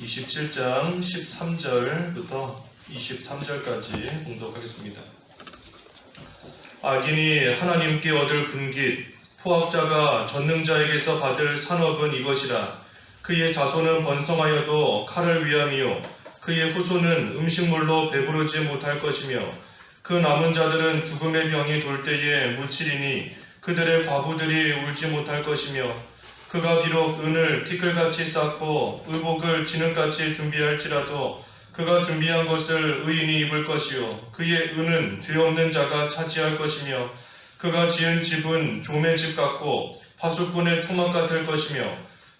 27장 13절부터 23절까지 봉독하겠습니다. 악인이 하나님께 얻을 분깃, 포악자가 전능자에게서 받을 산업은 이것이라. 그의 자손은 번성하여도 칼을 위함이요 그의 후손은 음식물로 배부르지 못할 것이며 그 남은 자들은 죽음의 병이 돌 때에 묻히리니 그들의 과부들이 울지 못할 것이며 그가 비록 은을 티끌같이 쌓고 의복을 진흙같이 준비할지라도 그가 준비한 것을 의인이 입을 것이요 그의 은은 죄 없는 자가 차지할 것이며 그가 지은 집은 조매 집 같고 파수꾼의 초막 같을 것이며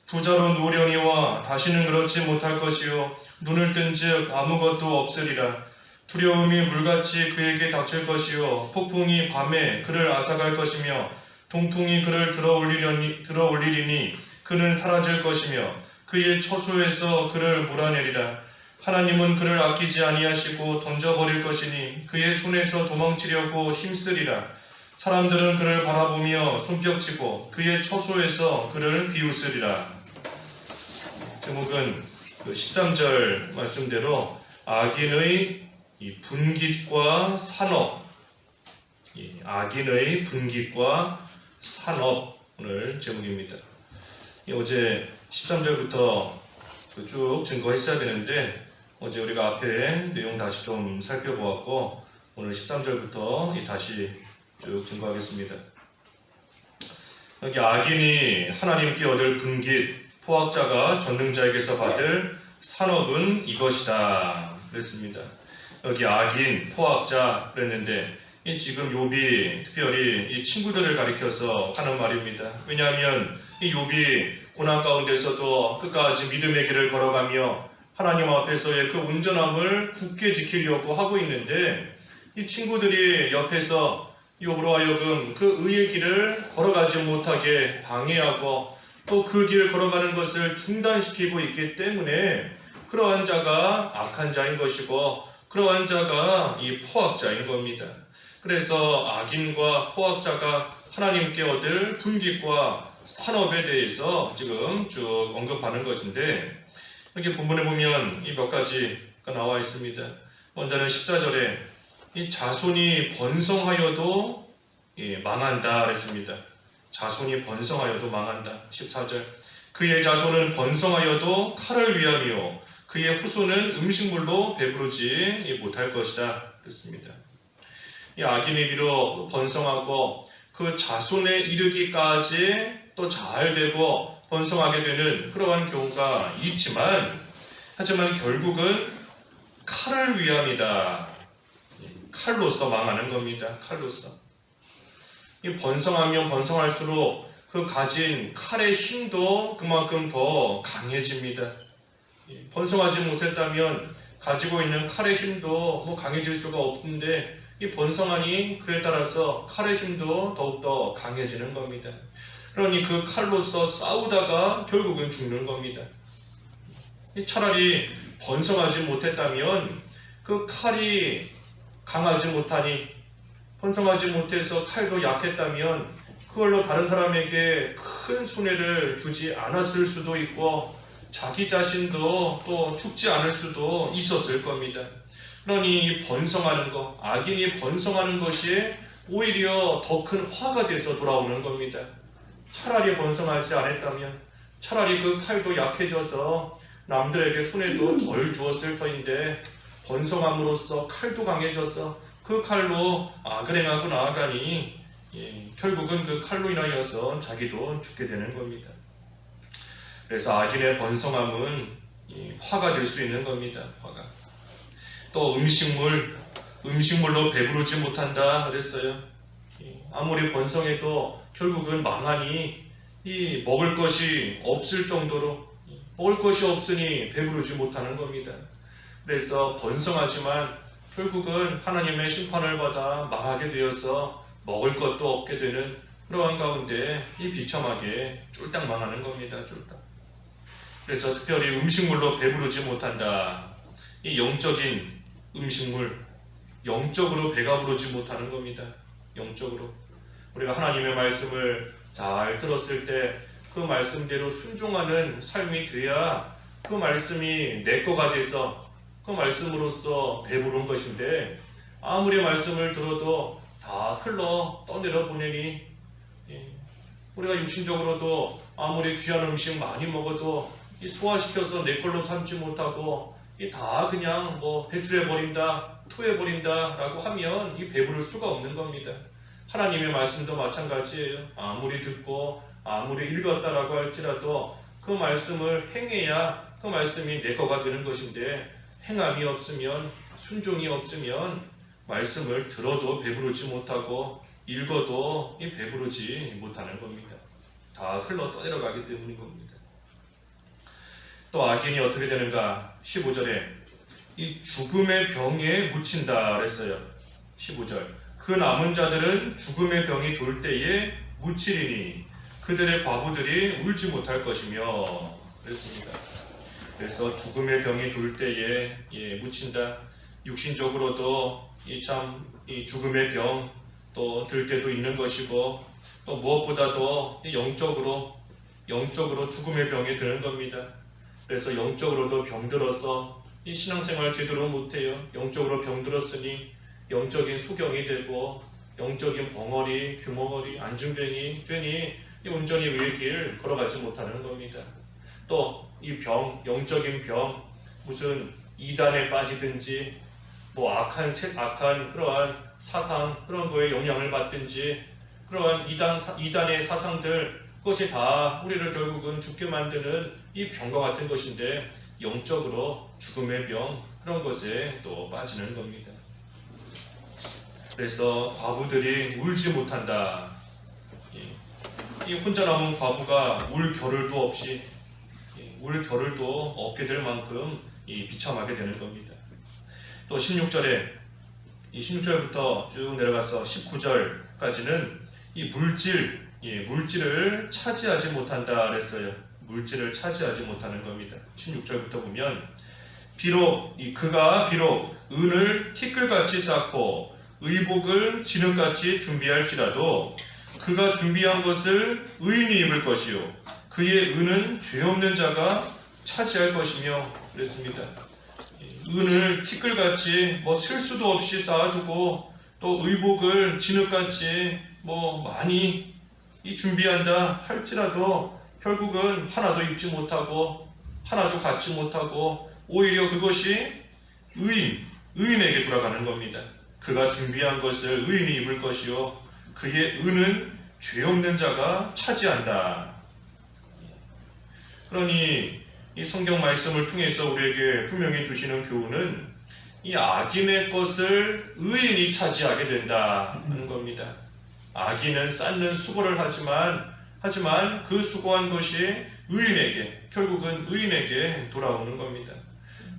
부자로 누우려니와 다시는 그렇지 못할 것이요 눈을 뜬즉 아무것도 없으리라. 두려움이 물같이 그에게 닥칠 것이요 폭풍이 밤에 그를 앗아갈 것이며 동풍이 그를 들어올리리니 그는 사라질 것이며 그의 처소에서 그를 몰아내리라. 하나님은 그를 아끼지 아니하시고 던져버릴 것이니 그의 손에서 도망치려고 힘쓰리라. 사람들은 그를 바라보며 손뼉치고 그의 처소에서 그를 비웃으리라. 제목은 13절 말씀대로 악인의 분깃과 산업, 악인의 분깃과 산업 오늘 제목입니다. 어제 13절부터 쭉 증거했어야 되는데 어제 우리가 앞에 내용 다시 좀 살펴보았고 오늘 13절부터 다시 쭉 증거하겠습니다. 여기 악인이 하나님께 얻을 분깃, 포악자가 전능자에게서 받을 산업은 이것이다 그랬습니다. 여기 악인, 포악자 그랬는데 지금 욥이 특별히 이 친구들을 가리켜서 하는 말입니다. 왜냐하면 이 욥이 고난 가운데서도 끝까지 믿음의 길을 걸어가며 하나님 앞에서의 그 온전함을 굳게 지키려고 하고 있는데 이 친구들이 옆에서 욥으로 하여금 그 의의 길을 걸어가지 못하게 방해하고 또 그 길을 걸어가는 것을 중단시키고 있기 때문에 그러한 자가 악한 자인 것이고 그러한 자가 이 포악자인 겁니다. 그래서 악인과 포악자가 하나님께 얻을 분깃과 산업에 대해서 지금 쭉 언급하는 것인데 여기 본문에 보면 이 몇 가지가 나와 있습니다. 먼저는 14절에 이 자손이 번성하여도 망한다 그랬습니다. 자손이 번성하여도 망한다. 14절 그의 자손은 번성하여도 칼을 위함이요 그의 후손은 음식물로 배부르지 못할 것이다 그랬습니다. 이 악인이 비록 번성하고 그 자손에 이르기까지 또 잘 되고 번성하게 되는 그러한 경우가 있지만 하지만 결국은 칼을 위함이다. 칼로서 망하는 겁니다. 칼로서. 이 번성하면 번성할수록 그 가진 칼의 힘도 그만큼 더 강해집니다. 번성하지 못했다면 가지고 있는 칼의 힘도 강해질 수가 없는데 이 번성하니 그에 따라서 칼의 힘도 더욱더 강해지는 겁니다. 그러니 그 칼로서 싸우다가 결국은 죽는 겁니다. 차라리 번성하지 못했다면 그 칼이 강하지 못하니 번성하지 못해서 칼도 약했다면 그걸로 다른 사람에게 큰 손해를 주지 않았을 수도 있고 자기 자신도 또 죽지 않을 수도 있었을 겁니다. 그러니 번성하는 것, 악인이 번성하는 것이 오히려 더 큰 화가 돼서 돌아오는 겁니다. 차라리 번성하지 않았다면 차라리 그 칼도 약해져서 남들에게 손해도 덜 주었을 터인데 번성함으로써 칼도 강해져서 그 칼로 악을 행하고 나아가니 결국은 그 칼로 인하여서 자기도 죽게 되는 겁니다. 그래서 악인의 번성함은 화가 될 수 있는 겁니다. 화가. 또 음식물로 배부르지 못한다 그랬어요. 아무리 번성해도 결국은 망하니 이 먹을 것이 없을 정도로 먹을 것이 없으니 배부르지 못하는 겁니다. 그래서 번성하지만 결국은 하나님의 심판을 받아 망하게 되어서 먹을 것도 없게 되는 그러한 가운데 이 비참하게 쫄딱 망하는 겁니다. 쫄딱. 그래서 특별히 음식물로 배부르지 못한다. 이 영적인 음식물, 영적으로 배가 부르지 못하는 겁니다. 영적으로. 우리가 하나님의 말씀을 잘 들었을 때 그 말씀대로 순종하는 삶이 돼야 그 말씀이 내 거가 돼서 그 말씀으로써 배부른 것인데 아무리 말씀을 들어도 다 흘러 떠내려 보내니 우리가 육신적으로도 아무리 귀한 음식 많이 먹어도 소화시켜서 내 걸로 삼지 못하고 다 그냥 뭐 배출해버린다, 토해버린다 라고 하면 배부를 수가 없는 겁니다. 하나님의 말씀도 마찬가지예요. 아무리 듣고 아무리 읽었다라고 할지라도 그 말씀을 행해야 그 말씀이 내 거가 되는 것인데 행함이 없으면 순종이 없으면 말씀을 들어도 배부르지 못하고 읽어도 배부르지 못하는 겁니다. 다 흘러 떠내려가기 때문인 겁니다. 또 악인이 어떻게 되는가? 15절에 이 죽음의 병에 묻힌다 그랬어요. 15절 그 남은 자들은 죽음의 병이 돌 때에 묻히리니 그들의 과부들이 울지 못할 것이며 그랬습니다. 그래서 죽음의 병이 돌 때에 묻힌다. 육신적으로도 이 죽음의 병 또 들 때도 있는 것이고 또 무엇보다도 영적으로 죽음의 병에 드는 겁니다. 그래서 영적으로도 병들어서 이 신앙생활 제대로 못해요. 영적으로 병들었으니 영적인 수경이 되고 영적인 벙어리, 규머거리, 안중뱅이 되니 온전히 의의 길 걸어가지 못하는 겁니다. 또 이 병, 영적인 병, 무슨 이단에 빠지든지 뭐 악한 그러한 사상 그런 거에 영향을 받든지 그러한 이단의 사상들 그것이 다 우리를 결국은 죽게 만드는 이 병과 같은 것인데 영적으로 죽음의 병 그런 것에 또 빠지는 겁니다. 그래서 과부들이 울지 못한다. 이 혼자 남은 과부가 울 겨를도 없이 울 겨를도 없게 될 만큼 비참하게 되는 겁니다. 또 16절에 16절부터 쭉 내려가서 19절까지는 이 물질을 차지하지 못한다 그랬어요. 물질을 차지하지 못하는 겁니다. 16절부터 보면 그가 비록 은을 티끌같이 쌓고 의복을 진흙같이 준비할지라도 그가 준비한 것을 의인이 입을 것이요 그의 은은 죄 없는 자가 차지할 것이며 그랬습니다. 은을 티끌같이 셀 수도 없이 쌓아두고 또 의복을 진흙같이 많이 준비한다 할지라도 결국은 하나도 입지 못하고 하나도 갖지 못하고 오히려 그것이 의인에게 돌아가는 겁니다. 그가 준비한 것을 의인이 입을 것이요 그의 은은 죄 없는 자가 차지한다. 그러니 이 성경 말씀을 통해서 우리에게 분명히 주시는 교훈은 이 악인의 것을 의인이 차지하게 된다는 겁니다. 악인은 쌓는 수고를 하지만 그 수고한 것이 결국은 의인에게 돌아오는 겁니다.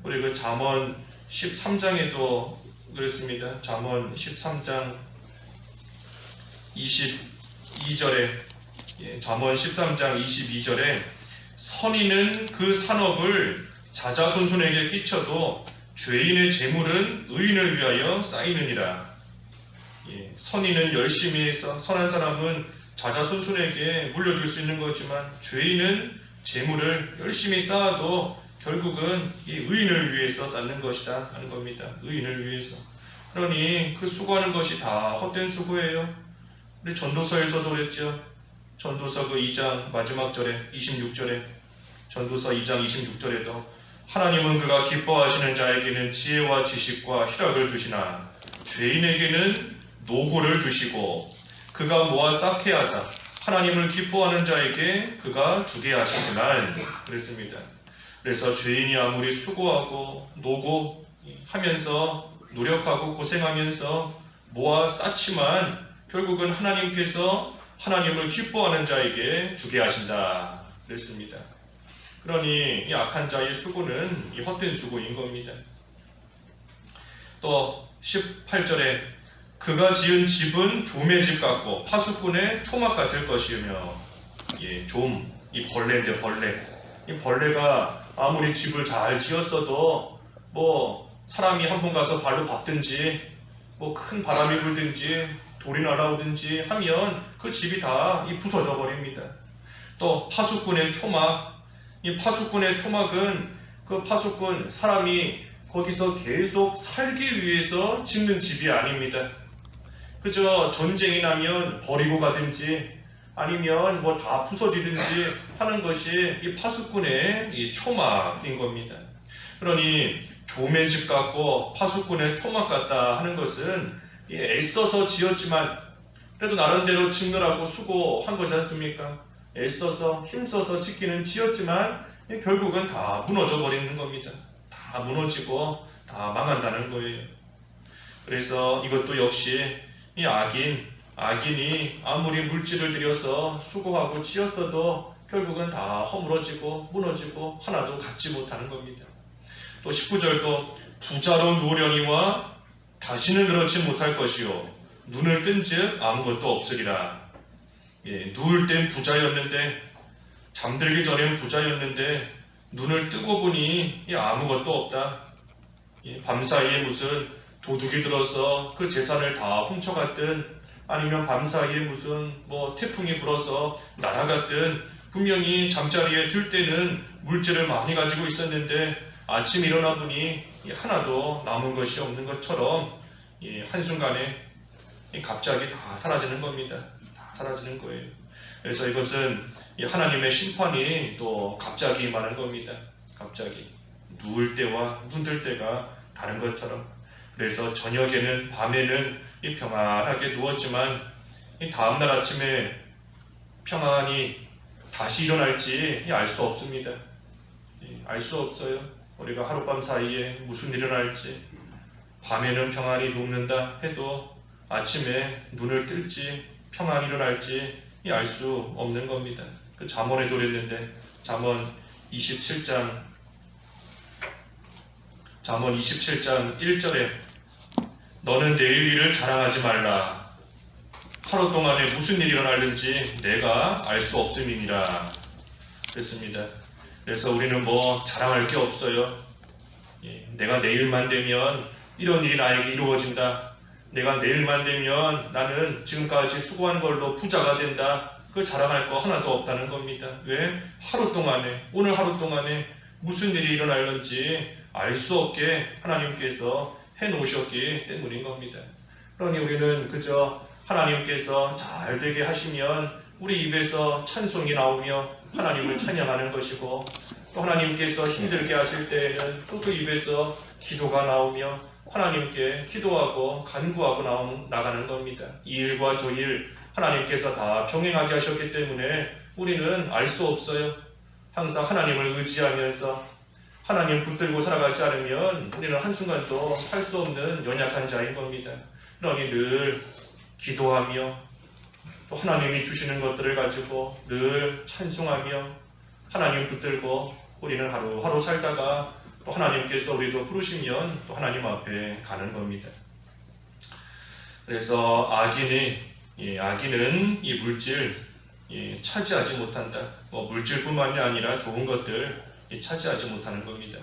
우리 그 잠언 13장에도 그랬습니다. 잠언 13장 22절에 잠언 13장 22절에 선인은 그 산업을 자자손손에게 끼쳐도 죄인의 재물은 의인을 위하여 쌓이느니라. 선인은 열심히 해서 선한 사람은 자자손손에게 물려줄 수 있는 거지만 죄인은 재물을 열심히 쌓아도 결국은 이 의인을 위해서 쌓는 것이다 하는 겁니다. 의인을 위해서. 그러니 그 수고하는 것이 다 헛된 수고예요. 우리 전도서에서도 그랬죠. 전도서 그 2장 마지막 절에 26절에 전도서 2장 26절에도 하나님은 그가 기뻐하시는 자에게는 지혜와 지식과 희락을 주시나 죄인에게는 노고를 주시고 그가 모아 쌓게 하사 하나님을 기뻐하는 자에게 그가 주게 하시지만 그랬습니다. 그래서 죄인이 아무리 수고하고 노고하면서 노력하고 고생하면서 모아 쌓지만 결국은 하나님께서 하나님을 기뻐하는 자에게 주게 하신다 그랬습니다. 그러니 이 악한 자의 수고는 이 헛된 수고인 겁니다. 또 18절에 그가 지은 집은 좀의 집 같고 파수꾼의 초막 같을 것이며 이 벌레인데 이 벌레가 아무리 집을 잘 지었어도 사람이 한 번 가서 발로 밟든지 큰 바람이 불든지 돌이 날아오든지 하면 그 집이 다 부서져 버립니다. 또 파수꾼의 초막, 이 파수꾼의 초막은 그 파수꾼 사람이 거기서 계속 살기 위해서 짓는 집이 아닙니다. 그저 전쟁이 나면 버리고 가든지 아니면 뭐 다 부서지든지 하는 것이 이 파수꾼의 이 초막인 겁니다. 그러니 조매 집 같고 파수꾼의 초막 같다 하는 것은 애써서 지었지만 그래도 나름대로 짓느라고 수고한 거지 않습니까? 애써서 힘써서 짓기는 지었지만 결국은 다 무너져 버리는 겁니다. 다 무너지고 다 망한다는 거예요. 그래서 이것도 역시 이 악인이 아무리 물질을 들여서 수고하고 지었어도 결국은 다 허물어지고 무너지고 하나도 갖지 못하는 겁니다. 또 19절도 부자로 누우려니와 다시는 그렇지 못할 것이요 눈을 뜬즉 아무것도 없으리라. 누울 땐 부자였는데 잠들기 전엔 부자였는데 눈을 뜨고 보니 아무것도 없다. 밤사이에 무슨 도둑이 들어서 그 재산을 다 훔쳐갔든 아니면 밤사이에 무슨 뭐 태풍이 불어서 날아갔든 분명히 잠자리에 들 때는 물질을 많이 가지고 있었는데 아침 일어나 보니 하나도 남은 것이 없는 것처럼 한순간에 갑자기 다 사라지는 겁니다. 다 사라지는 거예요. 그래서 이것은 하나님의 심판이 또 갑자기 임하는 겁니다. 갑자기 누울 때와 눈 뜰 때가 다른 것처럼. 그래서 저녁에는 밤에는 평안하게 누웠지만 다음날 아침에 평안히 다시 일어날지 알 수 없습니다. 알 수 없어요. 우리가 하룻밤 사이에 무슨 일이 일어날지. 밤에는 평안히 눕는다 해도 아침에 눈을 뜰지 평안히 일어날지 알 수 없는 겁니다. 그 잠언에도 그랬는데 잠언 27장 1절에 너는 내일 일을 자랑하지 말라. 하루 동안에 무슨 일이 일어날는지 내가 알 수 없음이니라. 그랬습니다. 그래서 우리는 뭐 자랑할 게 없어요. 내가 내일만 되면 이런 일이 나에게 이루어진다. 내가 내일만 되면 나는 지금까지 수고한 걸로 부자가 된다. 그 자랑할 거 하나도 없다는 겁니다. 왜? 오늘 하루 동안에 무슨 일이 일어날는지 알 수 없게 하나님께서 해놓으셨기 때문인 겁니다. 그러니 우리는 그저 하나님께서 잘 되게 하시면 우리 입에서 찬송이 나오며 하나님을 찬양하는 것이고 또 하나님께서 힘들게 하실 때에는 또 그 입에서 기도가 나오며 하나님께 기도하고 간구하고 나가는 겁니다. 이 일과 저 일 하나님께서 다 병행하게 하셨기 때문에 우리는 알 수 없어요. 항상 하나님을 의지하면서 하나님 붙들고 살아가지 않으면 우리는 한순간도 살 수 없는 연약한 자인 겁니다. 그러니 늘 기도하며 또 하나님이 주시는 것들을 가지고 늘 찬송하며 하나님 붙들고 우리는 하루하루 살다가 또 하나님께서 우리도 부르시면 또 하나님 앞에 가는 겁니다. 그래서 악인은 이 물질 차지하지 못한다. 물질뿐만이 아니라 좋은 것들 차지하지 못하는 겁니다.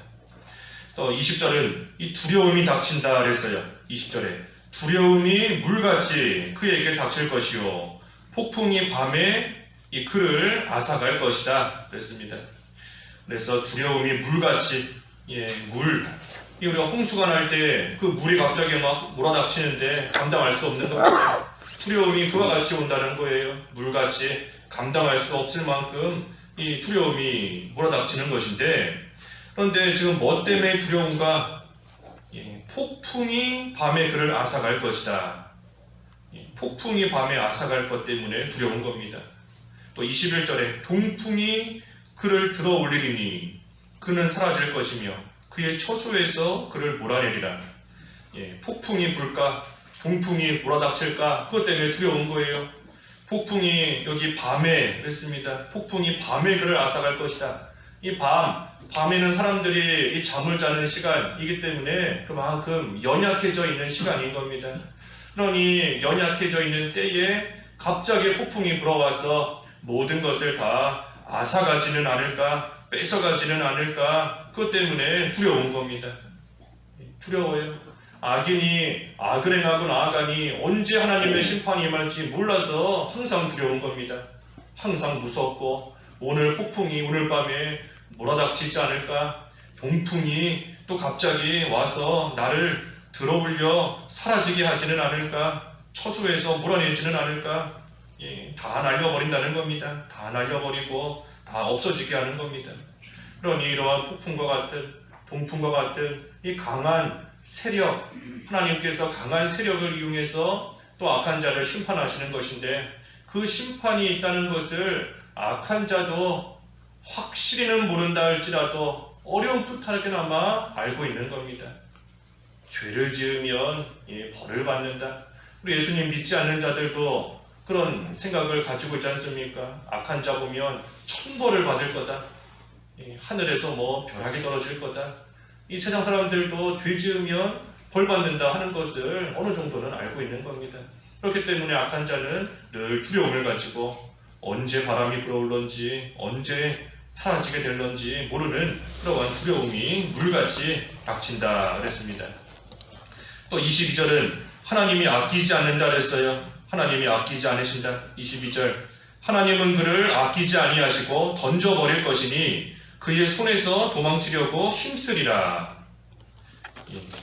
또 20절은 이 두려움이 닥친다 그랬어요. 20절에 두려움이 물같이 그에게 닥칠 것이요 폭풍이 밤에 이 그를 앗아갈 것이다 그랬습니다. 그래서 두려움이 물같이 우리가 홍수가 날 때 그 물이 갑자기 막 몰아닥치는데 감당할 수 없는 겁니다. 두려움이 그와 같이 온다는 거예요. 물같이 감당할 수 없을 만큼 이 두려움이 몰아닥치는 것인데 그런데 지금 뭐 때문에 두려운가? 폭풍이 밤에 그를 앗아갈 것이다. 폭풍이 밤에 앗아갈 것 때문에 두려운 겁니다. 또 21절에 동풍이 그를 들어 올리리니 그는 사라질 것이며 그의 처소에서 그를 몰아내리라. 폭풍이 불까? 동풍이 몰아닥칠까? 그것 때문에 두려운 거예요. 폭풍이 여기 밤에 그랬습니다. 폭풍이 밤에 그를 앗아갈 것이다. 이 밤에는 사람들이 이 잠을 자는 시간이기 때문에 그만큼 연약해져 있는 시간인 겁니다. 그러니 연약해져 있는 때에 갑자기 폭풍이 불어와서 모든 것을 다 앗아가지는 않을까, 뺏어가지는 않을까, 그것 때문에 두려운 겁니다. 두려워요. 악인이 악을 행하고 나아가니 언제 하나님의 심판이 임할지 몰라서 항상 두려운 겁니다. 항상 무섭고 오늘 폭풍이 오늘 밤에 몰아닥치지 않을까, 동풍이 또 갑자기 와서 나를 들어올려 사라지게 하지는 않을까? 처수에서 몰아내지는 않을까? 다 날려버린다는 겁니다. 다 날려버리고 다 없어지게 하는 겁니다. 그러니 이러한 폭풍과 같은 동풍과 같은 이 강한 세력, 하나님께서 강한 세력을 이용해서 또 악한 자를 심판하시는 것인데, 그 심판이 있다는 것을 악한 자도 확실히는 모른다 할지라도 어렴풋하게나마 알고 있는 겁니다. 죄를 지으면 벌을 받는다. 우리 예수님 믿지 않는 자들도 그런 생각을 가지고 있지 않습니까? 악한 자 보면 천벌을 받을 거다. 하늘에서 벼락이 떨어질 거다. 이 세상 사람들도 죄 지으면 벌 받는다 하는 것을 어느 정도는 알고 있는 겁니다. 그렇기 때문에 악한 자는 늘 두려움을 가지고 언제 바람이 불어올런지, 언제 사라지게 될런지 모르는 그러한 두려움이 물같이 닥친다 그랬습니다. 또 22절은 하나님이 아끼지 않는다 그랬어요. 하나님이 아끼지 않으신다. 22절, 하나님은 그를 아끼지 아니하시고 던져버릴 것이니 그의 손에서 도망치려고 힘쓰리라.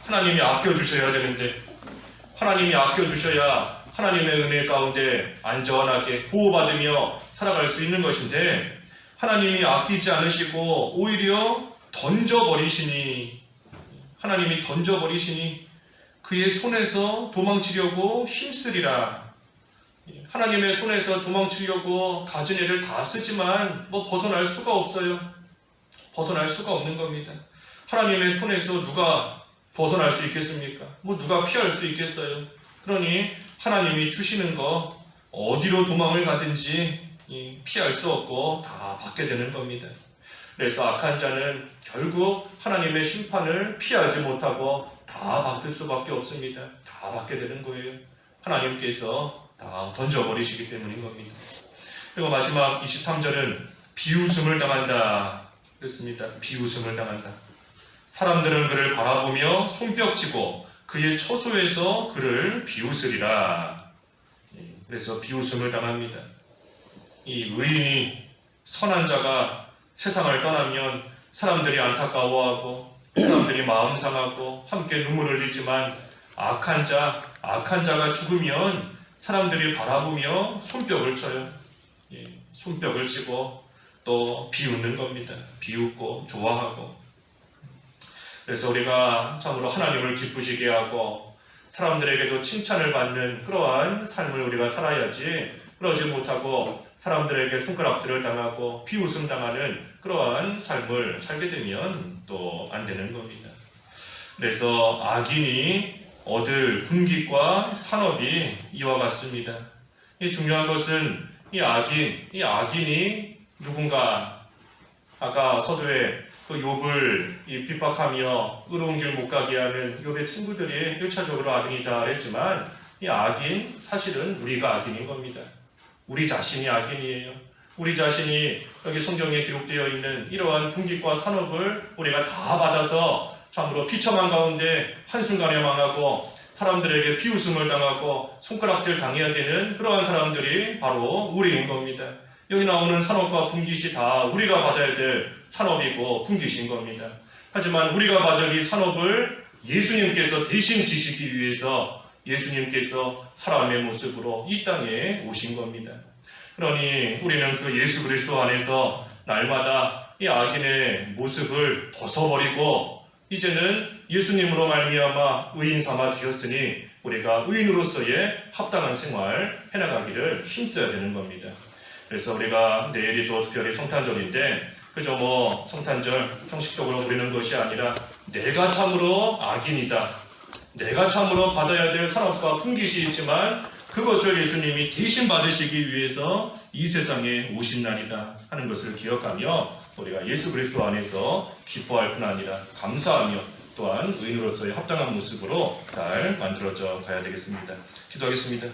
하나님이 아껴주셔야 되는데, 하나님이 아껴주셔야 하나님의 은혜 가운데 안전하게 보호받으며 살아갈 수 있는 것인데, 하나님이 아끼지 않으시고 오히려 던져버리시니, 하나님이 던져버리시니 그의 손에서 도망치려고 힘쓰리라. 하나님의 손에서 도망치려고 가진 애를 다 쓰지만 벗어날 수가 없어요. 벗어날 수가 없는 겁니다. 하나님의 손에서 누가 벗어날 수 있겠습니까? 누가 피할 수 있겠어요? 그러니 하나님이 주시는 거 어디로 도망을 가든지 피할 수 없고 다 받게 되는 겁니다. 그래서 악한 자는 결국 하나님의 심판을 피하지 못하고 다 받을 수밖에 없습니다. 다 받게 되는 거예요. 하나님께서 다 던져버리시기 때문인 겁니다. 그리고 마지막 23절은 비웃음을 당한다 그랬습니다. 비웃음을 당한다. 사람들은 그를 바라보며 손뼉치고 그의 처소에서 그를 비웃으리라. 그래서 비웃음을 당합니다. 이 의인이, 선한 자가 세상을 떠나면 사람들이 안타까워하고 사람들이 마음 상하고 함께 눈물을 흘리지만, 악한 자가 죽으면 사람들이 바라보며 손뼉을 쳐요. 손뼉을 치고 또 비웃는 겁니다. 비웃고 좋아하고. 그래서 우리가 참으로 하나님을 기쁘시게 하고 사람들에게도 칭찬을 받는 그러한 삶을 우리가 살아야지, 그러지 못하고 사람들에게 손가락질을 당하고 비웃음 당하는 그러한 삶을 살게 되면 또 안 되는 겁니다. 그래서 악인이 얻을 분깃과 산업이 이와 같습니다. 이 중요한 것은 이 악인이 누군가, 아까 서두에 그 욥을 핍박하며 의로운 길 못 가게 하는 욥의 친구들이 1차적으로 악인이다 그랬지만, 이 악인, 사실은 우리가 악인인 겁니다. 우리 자신이 악인이에요. 우리 자신이 여기 성경에 기록되어 있는 이러한 분깃과 산업을 우리가 다 받아서 참으로 비참한 가운데 한순간에 망하고 사람들에게 비웃음을 당하고 손가락질 당해야 되는 그러한 사람들이 바로 우리인 겁니다. 여기 나오는 산업과 분깃이 다 우리가 받아야 될 산업이고 분깃인 겁니다. 하지만 우리가 받을 이 산업을 예수님께서 대신 지시기 위해서 예수님께서 사람의 모습으로 이 땅에 오신 겁니다. 그러니 우리는 그 예수 그리스도 안에서 날마다 이 악인의 모습을 벗어버리고 이제는 예수님으로 말미암아 의인 삼아 주셨으니 우리가 의인으로서의 합당한 생활 해나가기를 힘써야 되는 겁니다. 그래서 우리가 내일이 또 특별히 성탄절인데 그저 성탄절 형식적으로 부리는 것이 아니라 내가 참으로 악인이다, 내가 참으로 받아야 될 산업과 분깃이 있지만 그것을 예수님이 대신 받으시기 위해서 이 세상에 오신 날이다 하는 것을 기억하며 우리가 예수 그리스도 안에서 기뻐할 뿐 아니라 감사하며 또한 의인으로서의 합당한 모습으로 잘 만들어져 가야 되겠습니다. 기도하겠습니다.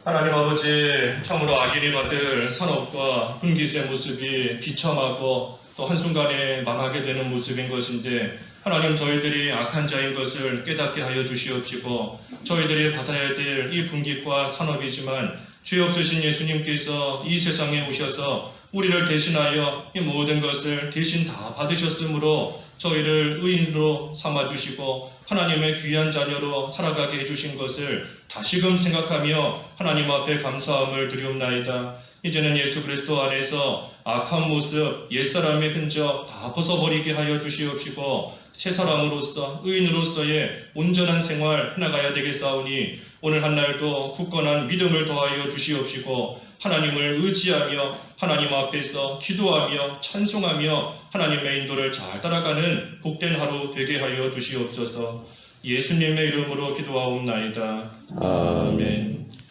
하나님 아버지, 참으로 악인이 받을 산업과 분깃의 모습이 비참하고 또 한순간에 망하게 되는 모습인 것인데, 하나님, 저희들이 악한 자인 것을 깨닫게 하여 주시옵시고 저희들이 받아야 될 이 분깃과 산업이지만 죄 없으신 예수님께서 이 세상에 오셔서 우리를 대신하여 이 모든 것을 대신 다 받으셨으므로 저희를 의인으로 삼아주시고 하나님의 귀한 자녀로 살아가게 해주신 것을 다시금 생각하며 하나님 앞에 감사함을 드리옵나이다. 이제는 예수 그리스도 안에서 악한 모습, 옛사람의 흔적 다 벗어버리게 하여 주시옵시고 새 사람으로서 의인으로서의 온전한 생활 해나가야 되겠사오니 오늘 한날도 굳건한 믿음을 더하여 주시옵시고 하나님을 의지하며 하나님 앞에서 기도하며 찬송하며 하나님의 인도를 잘 따라가는 복된 하루 되게 하여 주시옵소서. 예수님의 이름으로 기도하옵나이다. 아멘.